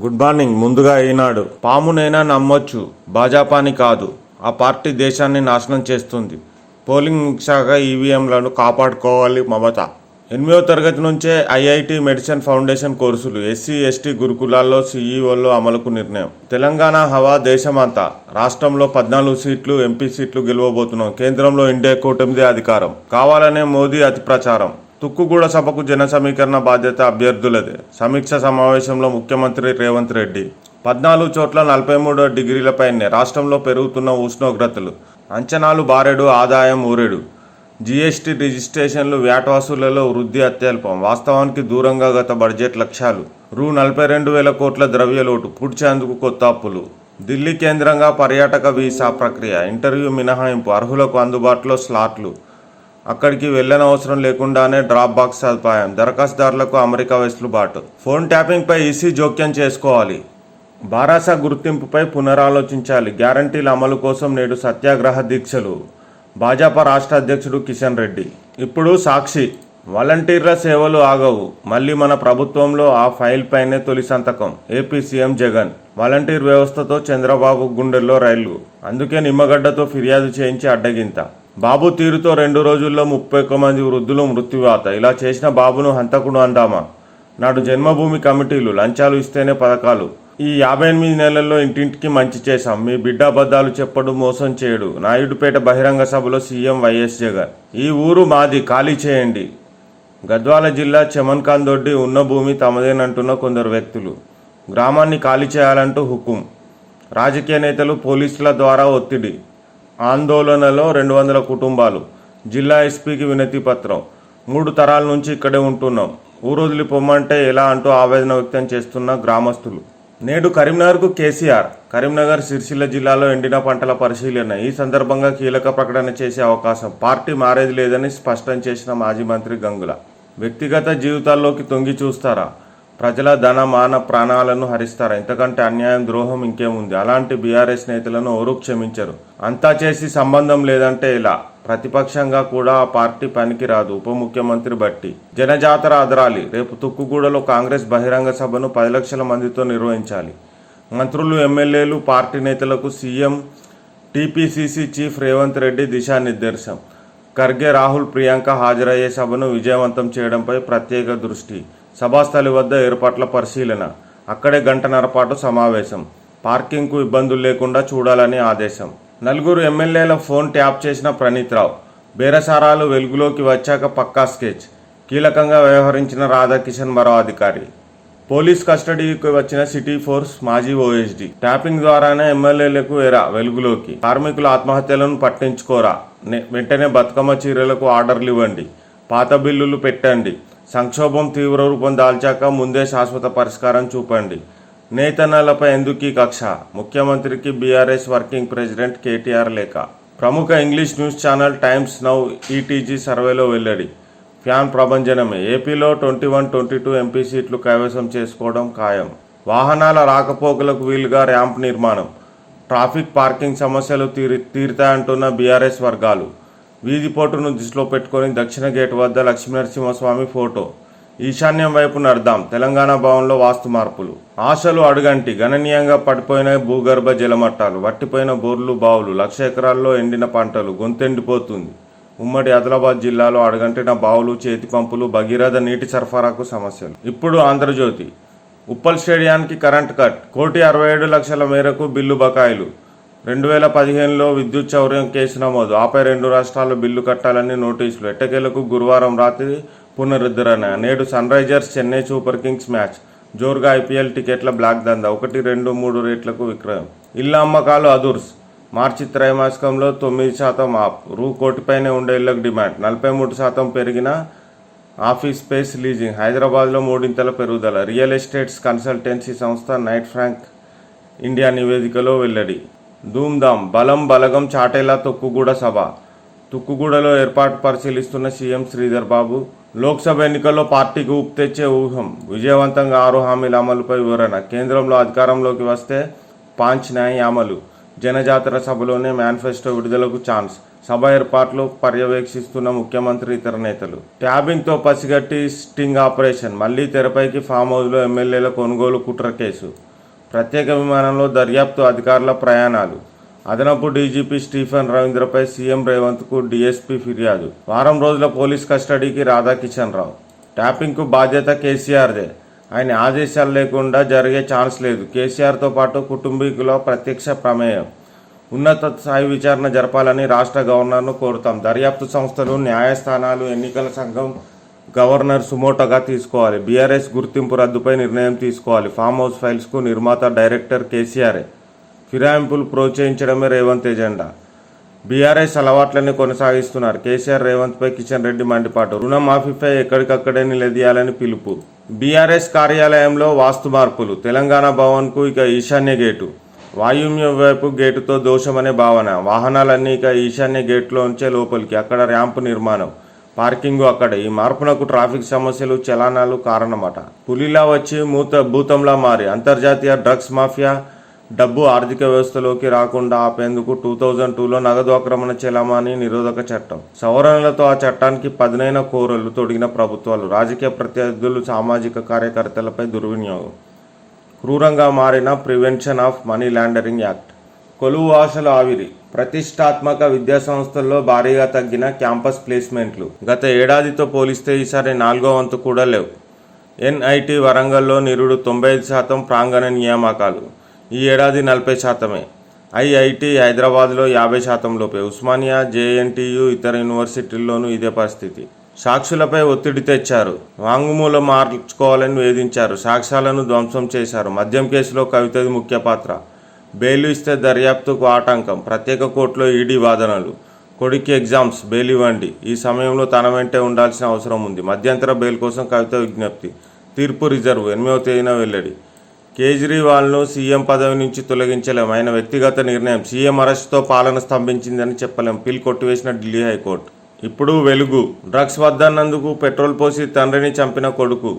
Good morning. ముందుగా ఈనాడు. పామునైనా నమ్మొచ్చు, భాజపాని కాదు. ఆ పార్టీ దేశాన్ని నాశనం చేస్తుంది. పోలింగ్ ముగిశాక ఈవీఎంలను కాపాడుకోవాలి మమత. 8వ తరగతి నుంచే ఐఐటి మెడిసిన్ ఫౌండేషన్ కోర్సులు ఎస్సీ ఎస్టీ గురుకులాల్లో సీఈఓల్లో అమలుకు నిర్ణయం. తెలంగాణ హవా దేశమంతా. రాష్ట్రంలో 14 సీట్లు ఎంపీ సీట్లు గెలవబోతున్నాం. కేంద్రంలో ఇండియా కూటమిదే అధికారం. కావాలనే మోదీ అతి ప్రచారం. తుక్కుగూడ సభకు జన సమీకరణ బాధ్యత అభ్యర్థులదే. సమీక్ష సమావేశంలో ముఖ్యమంత్రి రేవంత్ రెడ్డి. 14 చోట్ల 43 డిగ్రీలపైనే రాష్ట్రంలో పెరుగుతున్న ఉష్ణోగ్రతలు. అంచనాలు బారెడు, ఆదాయం ఊరెడు. జీఎస్టీ రిజిస్ట్రేషన్లు, వ్యాట్ వసూళ్లలో వృద్ధి అత్యల్పం. వాస్తవానికి దూరంగా గత బడ్జెట్ లక్ష్యాలు. రూ. 42,000 కోట్ల ద్రవ్యలోటు. పూడ్చేందుకు కొత్త అప్పులు. ఢిల్లీ కేంద్రంగా పర్యాటక వీసా ప్రక్రియ. ఇంటర్వ్యూ మినహాయింపు. అర్హులకు అందుబాటులో స్లాట్లు. అక్కడికి వెళ్ళనవసరం లేకుండానే డ్రాప్ బాక్స్ సదుపాయం. దరఖాస్తుదారులకు అమెరికా వెసులుబాటు. ఫోన్ ట్యాపింగ్పై ఈసీ జోక్యం చేసుకోవాలి. బారాసా గుర్తింపుపై పునరాలోచించాలి. గ్యారంటీల అమలు కోసం నేడు సత్యాగ్రహ దీక్షలు. భాజపా రాష్ట్ర అధ్యక్షుడు కిషన్ రెడ్డి. ఇప్పుడు సాక్షి. వాలంటీర్ల సేవలు ఆగవు. మళ్ళీ మన ప్రభుత్వంలో ఆ ఫైల్ పైనే తొలి సంతకం. AP CM Jagan. వాలంటీర్ వ్యవస్థతో చంద్రబాబు గుండెల్లో రైళ్లు. అందుకే నిమ్మగడ్డతో ఫిర్యాదు చేయించి అడ్డగింత. బాబు తీరుతో 2 రోజుల్లో 31 మంది వృద్ధులు మృత్యువాత. ఇలా చేసిన బాబును హంతకుడు అందామా? నాడు జన్మభూమి కమిటీలు. లంచాలు ఇస్తేనే పథకాలు. ఈ 58 నెలల్లో ఇంటింటికి మంచి చేశాం. మీ బిడ్డ అబద్ధాలు చెప్పడు, మోసం చేయడు. నాయుడుపేట బహిరంగ సభలో సీఎం వైఎస్ జగన్. ఈ ఊరు మాది, ఖాళీ చేయండి. గద్వాల జిల్లా చెమన్కాందొడ్డి. ఉన్న భూమి తమదేనంటున్న కొందరు వ్యక్తులు. గ్రామాన్ని ఖాళీ చేయాలంటూ హుకుం. రాజకీయ నేతలు, పోలీసుల ద్వారా ఒత్తిడి. ఆందోళనలో 200 కుటుంబాలు. జిల్లా ఎస్పీకి వినతి పత్రం. 3 తరాల నుంచి ఇక్కడే ఉంటున్నాం. ఊరొదిలి పొమ్మంటే ఎలా అంటూ ఆవేదన వ్యక్తం చేస్తున్న గ్రామస్తులు. నేడు కరీంనగర్కు కేసీఆర్. కరీంనగర్, సిరిసిల్ల జిల్లాలో ఎండిన పంటల పరిశీలన. ఈ సందర్భంగా కీలక ప్రకటన చేసే అవకాశం. పార్టీ మారేది లేదని స్పష్టం చేసిన మాజీ మంత్రి గంగుల. వ్యక్తిగత జీవితాల్లోకి తొంగి చూస్తారా? ప్రజల ధన మాన ప్రాణాలను హరిస్తారా? ఇంతకంటే అన్యాయం, ద్రోహం ఇంకేముంది? అలాంటి బీఆర్ఎస్ నేతలను ఎవరూ క్షమించరు. అంతా చేసి సంబంధం లేదంటే ఇలా? ప్రతిపక్షంగా కూడా ఆ పార్టీ పనికి రాదు. ఉప ముఖ్యమంత్రి బట్టి. జనజాతర అదరాలి. రేపు తుక్కుగూడలో కాంగ్రెస్ బహిరంగ సభను 10 లక్షల మందితో నిర్వహించాలి. మంత్రులు, ఎమ్మెల్యేలు, పార్టీ నేతలకు CM, TPCC chief Revanth Reddy దిశానిర్దేశం. ఖర్గే, రాహుల్, ప్రియాంక హాజరయ్యే సభను విజయవంతం చేయడంపై ప్రత్యేక దృష్టి. సభాస్థలి వద్ద ఏర్పాట్ల పరిశీలన. అక్కడే 1.5 గంటల పాటు సమావేశం. పార్కింగ్కు ఇబ్బందులు లేకుండా చూడాలని ఆదేశం. 4 ఎమ్మెల్యేల ఫోన్ ట్యాప్ చేసిన ప్రణీత్ రావు. బేరసారాలు వెలుగులోకి వచ్చాక పక్కా స్కెచ్. కీలకంగా వ్యవహరించిన రాధాకిషన్ మరో అధికారి. పోలీస్ కస్టడీకి వచ్చిన సిటీ ఫోర్స్ మాజీ ఓఎస్డీ. ట్యాపింగ్ ద్వారానే ఎమ్మెల్యేలకు వెలుగులోకి. కార్మికుల ఆత్మహత్యలను పట్టించుకోరా? వెంటనే బతుకమ్మ చీరలకు ఆర్డర్లు ఇవ్వండి. పాత బిల్లులు పెట్టండి. సంక్షోభం తీవ్ర రూపం దాల్చాక ముందే శాశ్వత పరిష్కారం చూపండి. నేతన్నలపై ఎందుకీ కక్ష? ముఖ్యమంత్రికి బీఆర్ఎస్ వర్కింగ్ ప్రెసిడెంట్ కేటీఆర్ లేఖ. ప్రముఖ English news channel times now ETG సర్వేలో వెల్లడి. ఫ్యాన్ ప్రభంజనమే. ఏపీలో 21-22 ఎంపీ సీట్లు కైవసం చేసుకోవడం ఖాయం. వాహనాల రాకపోకలకు వీలుగా ర్యాంప్ నిర్మాణం. ట్రాఫిక్, పార్కింగ్ సమస్యలు తీరుతాయంటున్న బీఆర్ఎస్ వర్గాలు. వీధిపోటును దృష్టిలో పెట్టుకుని దక్షిణ గేట్ వద్ద లక్ష్మీనరసింహస్వామి ఫోటో. ఈశాన్యం వైపు నడదాం. తెలంగాణ భవన్లో వాస్తు మార్పులు. ఆశలు అడుగంటి. గణనీయంగా పడిపోయిన భూగర్భ జలమట్టాలు. వట్టిపోయిన బోర్లు, బావులు. 1,00,000 ఎకరాల్లో ఎండిన పంటలు. గొంతెండిపోతుంది. ఉమ్మడి ఆదిలాబాద్ జిల్లాలో అడుగంటిన బావులు, చేతి పంపులు, భగీరథ నీటి సరఫరాకు సమస్యలు. ఇప్పుడు ఆంధ్రజ్యోతి. ఉప్పల్ స్టేడియానికి కరెంట్ కట్. 1,67,00,000 మేరకు బిల్లు బకాయిలు. 2015లో విద్యుత్ చౌర్యం కేసు నమోదు. ఆపై 2 రాష్ట్రాలు బిల్లు కట్టాలని నోటీసులు. ఎట్టకేలకు గురువారం రాత్రి పునరుద్ధరణ. నేడు Sunrisers Chennai Super Kings match. జోరుగా ఐపీఎల్ టికెట్ల బ్లాక్ దందా. 1, 2, 3 రేట్లకు విక్రయం. ఇళ్ల అమ్మకాలు అదుర్స్. మార్చి త్రైమాసికంలో 9% ఆప్. రూ. 1 కోటిపైనే ఉండే ఇళ్లకు డిమాండ్. 43% పెరిగిన ఆఫీస్ స్పేస్ లీజింగ్. హైదరాబాద్లో 3 పెరుగుదల. రియల్ ఎస్టేట్స్ కన్సల్టెన్సీ సంస్థ నైట్ ఫ్రాంక్ ఇండియా నివేదికలో వెల్లడి. ధూమ్ధామ్. బలం బలగం చాటేలా తుక్కుగూడ సభ. తుక్కుగూడలో ఏర్పాటు పరిశీలిస్తున్న సీఎం శ్రీధర్ బాబు. లోక్సభ ఎన్నికల్లో పార్టీకి ఊపు తెచ్చే ఊహం. విజయవంతంగా 6 హామీల అమలుపై వివరణ. కేంద్రంలో అధికారంలోకి వస్తే 5 న్యాయ అమలు. జనజాతర సభలోనే మేనిఫెస్టో విడుదలకు ఛాన్స్. సభ ఏర్పాట్లు పర్యవేక్షిస్తున్న ముఖ్యమంత్రి, ఇతర నేతలు. ట్యాబింగ్తో పసిగట్టి స్టింగ్ ఆపరేషన్. మళ్లీ తెరపైకి. ఫామ్ హౌస్లో ఎమ్మెల్యేల కొనుగోలు కుట్ర కేసు. ప్రత్యేక విమానంలో దర్యాప్తు అధికారుల ప్రయాణాలు. అదనపు డీజీపీ స్టీఫెన్ రవీంద్రపై సీఎం రేవంత్కు డీఎస్పీ ఫిర్యాదు. వారం రోజుల పోలీస్ కస్టడీకి రాధాకిషన్ రావు. ట్యాపింగ్కు బాధ్యత కేసీఆర్దే. ఆయన ఆదేశాలు లేకుండా జరిగే ఛాన్స్ లేదు. కేసీఆర్తో పాటు కుటుంబీకుల ప్రత్యక్ష ప్రమేయం. ఉన్నత స్థాయి విచారణ జరపాలని రాష్ట్ర గవర్నర్ను కోరుతాం. దర్యాప్తు సంస్థలు, న్యాయస్థానాలు, ఎన్నికల సంఘం గవర్నర్ సుమోటోగా తీసుకోవాలి. బీఆర్ఎస్ గుర్తింపు రద్దుపై నిర్ణయం తీసుకోవాలి. ఫామ్ హౌస్ ఫైల్స్కు నిర్మాత, డైరెక్టర్ కేసీఆరే. ఫిరాయింపులు ప్రోత్సహించడమే రేవంత్ ఎజెండా. బీఆర్ఎస్ అలవాట్లన్నీ కొనసాగిస్తున్నారు. కేసీఆర్ రేవంత్పై కిషన్ రెడ్డి మండిపాటు. రుణమాఫీపై ఎక్కడికక్కడే నిలదీయాలని పిలుపు. బీఆర్ఎస్ కార్యాలయంలో వాస్తు మార్పులు. తెలంగాణ భవన్కు ఇక ఈశాన్య గేటు. వాయువ్య వైపు గేటుతో దోషమనే భావన. వాహనాలన్నీ ఇక ఈశాన్య గేట్లోంచే లోపలికి. అక్కడ ర్యాంపు నిర్మాణం, పార్కింగు అక్కడే. ఈ మార్పునకు ట్రాఫిక్ సమస్యలు, చలానాలు కారణమట. పులిలా వచ్చి భూతంలా మారి అంతర్జాతీయ డ్రగ్స్ మాఫియా డబ్బు ఆర్థిక వ్యవస్థలోకి రాకుండా ఆపేందుకు 2002లో నగదు ఆక్రమణ చలామణి నిరోధక చట్టం సవరణలతో ఆ చట్టానికి పదునైన కోరలు తొడిగిన ప్రభుత్వాలు. రాజకీయ ప్రత్యర్థులు, సామాజిక కార్యకర్తలపై దుర్వినియోగం. క్రూరంగా మారిన prevention of money laundering act. కొలువు ఆశల ఆవిరి. ప్రతిష్టాత్మక విద్యాసంస్థల్లో భారీగా తగ్గిన క్యాంపస్ ప్లేస్మెంట్లు. గత ఏడాదితో పోలిస్తే ఈసారి 4వ వంతు కూడా లేవు. ఎన్ఐటి వరంగల్లో నిరుడు 95% ప్రాంగణ నియామకాలు. ఈ ఏడాది 40%. ఐఐటి హైదరాబాద్లో 50% లోపే. ఉస్మానియా, జేఎన్టీయు, ఇతర యూనివర్సిటీల్లోనూ ఇదే పరిస్థితి. సాక్షులపై ఒత్తిడి తెచ్చారు. వాంగ్మూలం మార్చుకోవాలని వేధించారు. సాక్ష్యాలను ధ్వంసం చేశారు. మద్యం కేసులో కవితది ముఖ్య పాత్ర. బెయిల్ ఇస్తే దర్యాప్తుకు ఆటంకం. ప్రత్యేక కోర్టులో ఈడీ వాదనలు. కొడుక్కి ఎగ్జామ్స్, బెయిల్ ఇవ్వండి. ఈ సమయంలో తన వెంటే ఉండాల్సిన అవసరం ఉంది. మధ్యంతర బెయిల్ కోసం కవిత విజ్ఞప్తి. తీర్పు రిజర్వ్. 8వ తేదీన వెల్లడి. కేజ్రీవాల్ను సీఎం పదవి నుంచి తొలగించలేం. ఆయన వ్యక్తిగత నిర్ణయం. సీఎం అరెస్టుతో పాలన స్తంభించిందని చెప్పలేం. పిల్ కొట్టివేసిన ఢిల్లీ హైకోర్టు. ఇప్పుడు వెలుగు. డ్రగ్స్ వద్దన్నందుకు పెట్రోల్ పోసి తండ్రిని చంపిన కొడుకు.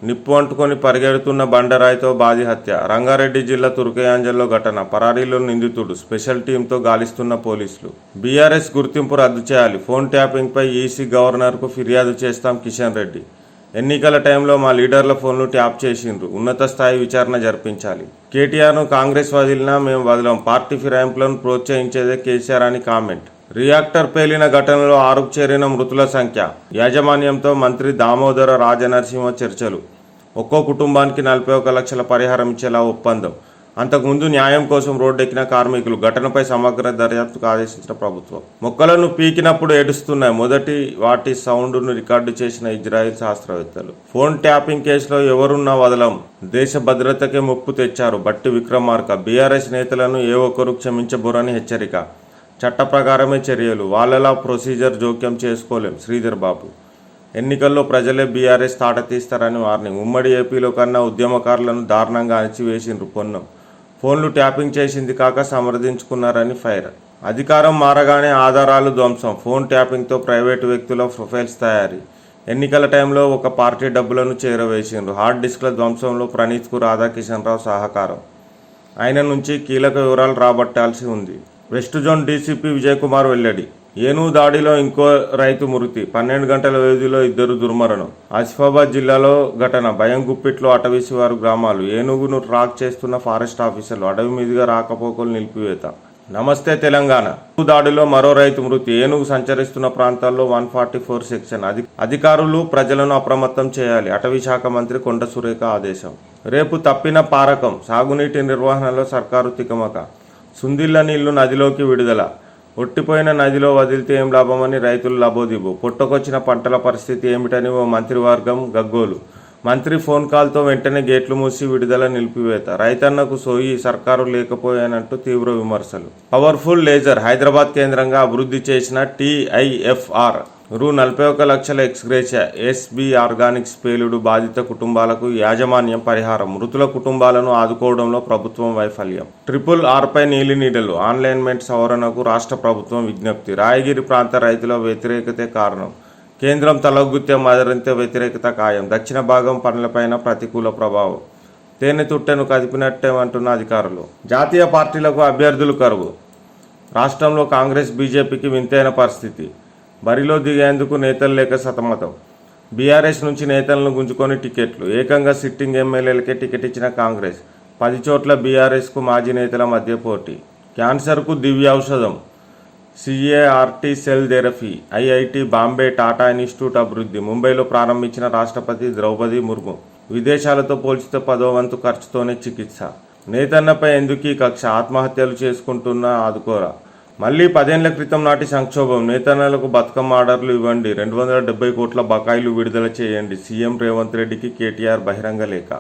నిప్పు అంటుకొని పరిగెడుతున్న బండరాయితో బాది హత్య. రంగారెడ్డి జిల్లా తుర్కయాంజల్లో ఘటన. పరారీలో నిందితుడు. స్పెషల్ టీంతో గాలిస్తున్న పోలీసులు. బీఆర్ఎస్ గుర్తింపు రద్దు చేయాలి. ఫోన్ ట్యాపింగ్పై ఈసీ గవర్నర్కు ఫిర్యాదు చేస్తాం కిషన్ రెడ్డి. ఎన్నికల టైంలో మా లీడర్ల ఫోన్లు ట్యాప్ చేసిండ్రు. ఉన్నత స్థాయి విచారణ జరిపించాలి. కేటీఆర్ను కాంగ్రెస్ వదిలినా మేము వదలం. పార్టీ ఫిరాయింపులను ప్రోత్సహించేదే కేసీఆర్ అని కామెంట్. రియాక్టర్ పేలిన ఘటనలో 6కు చేరిన మృతుల సంఖ్య. యాజమాన్యంతో మంత్రి దామోదర రాజనరసింహ చర్చలు. ఒక్కో కుటుంబానికి 41 లక్షల పరిహారం ఇచ్చేలా ఒప్పందం. అంతకుముందు న్యాయం కోసం రోడ్డెక్కిన కార్మికులు. ఘటనపై సమగ్ర దర్యాప్తుకు ఆదేశించిన ప్రభుత్వం. మొక్కలను పీకినప్పుడు ఏడుస్తున్నాయి. మొదటి వాటి సౌండ్ను రికార్డు చేసిన ఇజ్రాయెల్ శాస్త్రవేత్తలు. ఫోన్ ట్యాపింగ్ కేసులో ఎవరున్నా వదలం. దేశ భద్రతకే ముప్పు తెచ్చారు బట్టి విక్రమార్క. బీఆర్ఎస్ నేతలను ఏ ఒక్కరు క్షమించబోరని హెచ్చరిక. చట్ట ప్రకారమే చర్యలు. వాళ్ళలా ప్రొసీజర్ జోక్యం చేసుకోలేం. శ్రీధర్ బాబు. ఎన్నికల్లో ప్రజలే బీఆర్ఎస్ తాట తీస్తారని వార్నింగ్. ఉమ్మడి ఏపీలో కన్నా ఉద్యమకారులను దారుణంగా అణచివేసిండ్రు పొన్నం. ఫోన్లు ట్యాపింగ్ చేసింది కాక సమర్థించుకున్నారని ఫైర్. అధికారం మారగానే ఆధారాలు ధ్వంసం. ఫోన్ ట్యాపింగ్తో ప్రైవేటు వ్యక్తుల ప్రొఫైల్స్ తయారీ. ఎన్నికల టైంలో ఒక పార్టీ డబ్బులను చేరవేసిండ్రు. హార్డ్ డిస్క్ల ధ్వంసంలో ప్రణీత్కు రాధాకిషన్ రావు సహకారం. ఆయన నుంచి కీలక వివరాలు రాబట్టాల్సి ఉంది. West zone DCP Vijay Kumar వెల్లడి. ఏనుగు దాడిలో ఇంకో రైతు మృతి. 12 గంటల వ్యవధిలో 2 దుర్మరణం. ఆసిఫాబాద్ జిల్లాలో ఘటన. భయం గుప్పిట్లో అటవీశివారు గ్రామాలు. ఏనుగును ట్రాక్ చేస్తున్న ఫారెస్ట్ ఆఫీసర్లు. అడవి మీదుగా రాకపోకలు నిలిపివేత. నమస్తే తెలంగాణ. ఏనుగు దాడిలో మరో రైతు మృతి. ఏనుగు సంచరిస్తున్న ప్రాంతాల్లో 144 సెక్షన్. అధికారులు ప్రజలను అప్రమత్తం చేయాలి. అటవీ శాఖ మంత్రి కొండ సురేఖ ఆదేశం. రేపు తప్పిన పారకం. సాగునీటి నిర్వహణలో సర్కారు తికమక. సుందిళ్ల నీళ్లు నదిలోకి విడుదల. ఒట్టిపోయిన నదిలో వదిలితే ఏం లాభమని రైతులు లబోదిబో. పుట్టకొచ్చిన పంటల పరిస్థితి ఏమిటని ఓ మంత్రివర్గం గగ్గోలు. మంత్రి ఫోన్ కాల్తో వెంటనే గేట్లు మూసి విడుదల నిలిపివేత. రైతన్నకు సోయి సర్కారు లేకపోయానంటూ తీవ్ర విమర్శలు. Powerful laser. హైదరాబాద్ కేంద్రంగా అభివృద్ధి చేసిన టీఐఎఫ్ఆర్. రూ. 41 లక్షల ఎక్స్గ్రేషియా. ఎస్బీ ఆర్గానిక్స్ పేలుడు బాధిత కుటుంబాలకు యాజమాన్యం పరిహారం. మృతుల కుటుంబాలను ఆదుకోవడంలో ప్రభుత్వం వైఫల్యం. RRRపై నీలినీడలు. ఆన్లైన్మెంట్ సవరణకు రాష్ట్ర ప్రభుత్వం విజ్ఞప్తి. రాయగిరి ప్రాంత రైతుల వ్యతిరేకతే కారణం. కేంద్రం తలొగ్గితే మరింత వ్యతిరేకత ఖాయం. దక్షిణ భాగం పనులపైన ప్రతికూల ప్రభావం. తేనె తుట్టెను కదిపినట్టే అంటున్న అధికారులు. జాతీయ పార్టీలకు అభ్యర్థులు కరువు. రాష్ట్రంలో కాంగ్రెస్ బీజేపీకి వింతైన పరిస్థితి. బరిలో దిగేందుకు నేతలు లేక సతమతం. బీఆర్ఎస్ నుంచి నేతలను గుంజుకొని టికెట్లు. ఏకంగా సిట్టింగ్ ఎమ్మెల్యేలకే టికెట్ ఇచ్చిన కాంగ్రెస్. 10 చోట్ల బీఆర్ఎస్కు మాజీ నేతల మధ్య పోటీ. క్యాన్సర్కు దివ్యౌషధం CART cell therapy IIT Bombay Tata institute అభివృద్ధి. ముంబైలో ప్రారంభించిన రాష్ట్రపతి ద్రౌపది ముర్ము. విదేశాలతో పోల్చితే 10వ వంతు ఖర్చుతోనే చికిత్స. నేతన్నపై ఎందుకీ కక్ష, ఆత్మహత్యలు చేసుకుంటున్న ఆదుకోరా. మళ్ళీ 10 ఏళ్ల క్రితం నాటి సంక్షోభం. నేతన్నలకు బతుకమ్మ ఆర్డర్లు ఇవ్వండి, 270 కోట్ల బకాయిలు విడుదల చేయండి. సీఎం రేవంత్ రెడ్డికి కేటీఆర్ బహిరంగ లేఖ.